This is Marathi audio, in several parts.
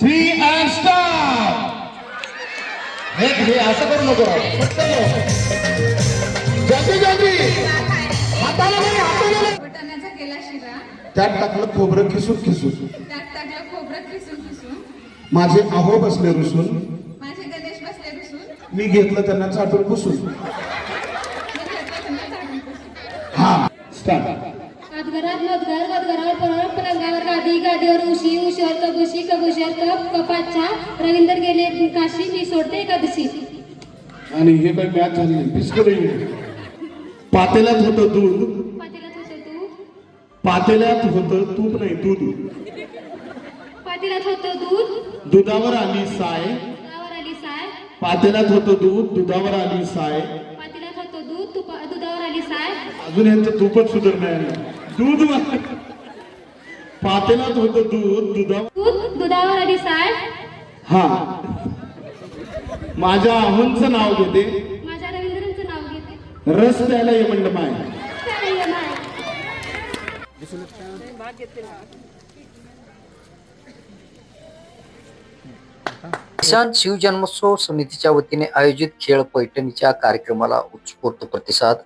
3 and start. हे असं करू नको जल्दी जल्दी हाताला नाही हाताला बटाण्याचा केला शिरा त्यात टाकलं खोबरं खिसून खिसून त्यात टाकलं खोबरं किसून किसून माझे आहो बसले रुसून माझे गणेश बसले बसून मी घेतलं त्यांना चाटून पुसून मी घेतलं त्यांना झाडून पुसून. हा स्टार्ट घरात मधघर मधघरावर परवर पलंगावर गादी गादीवर उशी उशीवर कबुशी कबुशीवर कप कपाच्या रवींद्र गेले काशी मी सोडते एकादशी. आणि हे काही मॅच झाली नाही पिस्करी पातेल्यात होतं दूध पातेल्यात होतं दूध पातेल्यात होतं तूप नाही दूध पातेल्यात होतं दूध दुधावर आली साय दुधावर आली साय पातेल्यात होतं दूध दुधावर आली साय पातेल्यात होतं दूध दुधावर आली साय. अजून यांचं तूपच सुधर नाही दूध पातेल्यात होतं दूध दुधावर आली साय. हा माझ्या आहोंचं नाव घेते माझ्या रवींद्रांचं नाव घेते रस प्यायला ये म्हणलं माय किसान शिवजन्मोत्सव समितीच्या वतीने आयोजित खेळ पैठणीच्या कार्यक्रमाला उत्स्फूर्त प्रतिसाद.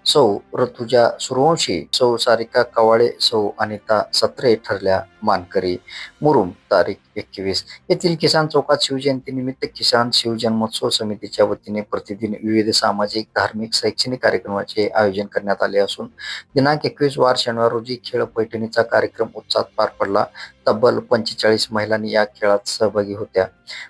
सौ ऋतुजा सूर्यवंशी, सौ सारिका कवाळे, सौ अनिता सत्रे ठरल्या मानकरी. मुरुम तारीख 21 येथील किसान चौकात शिवजयंतीनिमित्त किसान शिवजन्मोत्सव समितीच्या वतीने प्रतिदिन विविध सामाजिक धार्मिक शैक्षणिक कार्यक्रमाचे आयोजन करण्यात आले असून दिनांक 21 वार शनिवार रोजी खेळ पैठणीचा कार्यक्रम उत्साहात पार पडला. तब्बल 45 महिलांनी या खेळात सहभागी होत्या.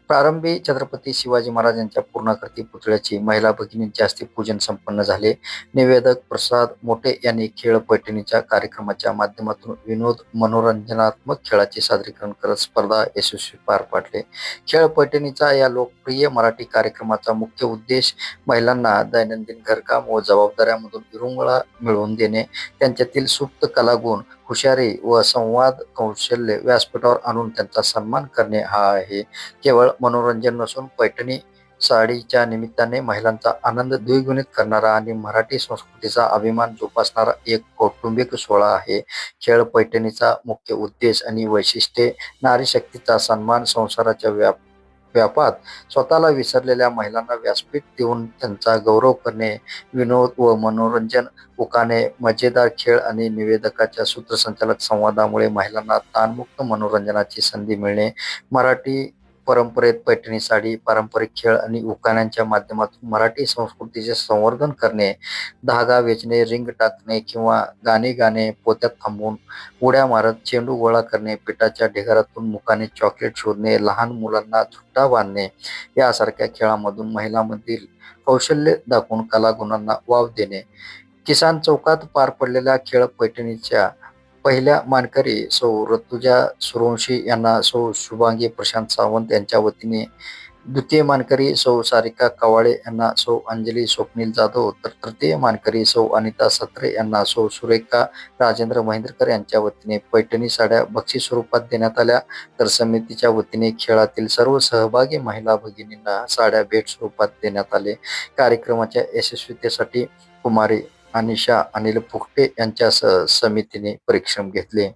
प्रारंभी छत्रपती शिवाजी महाराजांच्या पूर्णाकृती पुतळ्याची महिला भगिनींच्या हस्ते पूजन संपन्न झाले. निवेदक प्रसाद मोठे यांनी खेळ पैठणीच्या कार्यक्रमाच्या माध्यमातून विनोद मनोरंजनात्मक खेळाचे सादरीकरण करत स्पर्धा यशस्वी पार पाडले. खेळ पैठणीचा या लोकप्रिय मराठी कार्यक्रमाचा मुख्य उद्देश महिलांना दैनंदिन घरकाम व जबाबदाऱ्यामधून विरंगुळा मिळवून देणे, त्यांच्यातील सुप्त कलागुण, हुशारी व संवाद कौशल्य व्यासपीठावर आणून त्यांचा सन्मान करणे हा आहे. केवळ मनोरंजन नसून पैठणी साडीच्या निमित्ताने महिलांचा आनंद द्विगुणित करणारा आणि मराठी संस्कृतीचा अभिमान जोपासणारा एक कौटुंबिक सोहळा आहे. खेळ पैठणीचा मुख्य उद्देश आणि वैशिष्ट्ये नारी शक्तीचा सन्मान, संसाराच्या व्यापात स्वतःला विसरलेल्या महिलांना व्यासपीठ देऊन त्यांचा गौरव करणे, विनोद व मनोरंजन, उकाणे, मजेदार खेळ आणि निवेदकाच्या सूत्रसंचालक संवादामुळे महिलांना ताणमुक्त मनोरंजनाची संधी मिळणे, मराठी परंपरेत पैठणी साडी, पारंपरिक खेळ आणि उखाण्यांच्या माध्यमातून मराठी संस्कृतीचे संवर्धन करणे, धागा वेचणे, रिंग टाकणे किंवा गाणे गाणे, पोत्यात थांबून उड्या मारत चेंडू गोळा करणे, पिठाच्या ढिगाऱ्यातून मुखाने चॉकलेट शोधणे, लहान मुलांना झुट्टा बांधणे यासारख्या खेळामधून महिलांमधील कौशल्य दाखवून कलागुणांना वाव देणे. किसान चौकात पार पडलेल्या खेळ पैठणीच्या पहिल्या मानकरी सौ ऋतुजा सूर्यवंशी यांना सौ शुभांगी प्रशांत सावंत यांच्या वतीने, द्वितीय मानकरी सौ सारिका कवाळे यांना सौ अंजली स्वप्नील जाधव, तर तृतीय मानकरी सौ अनिता सत्रे यांना सौ सुरेखा राजेंद्र महेंद्रकर यांच्या वतीने पैठणी साड्या बक्षीस स्वरूपात देण्यात आल्या. तर समितीच्या वतीने खेळातील सर्व सहभागी महिला भगिनींना साड्या भेट स्वरूपात देण्यात आले. कार्यक्रमाच्या यशस्वीतेसाठी कुमारी अनिशा अनिल फुकटे यांच्यासह समितीने परिश्रम घेतले.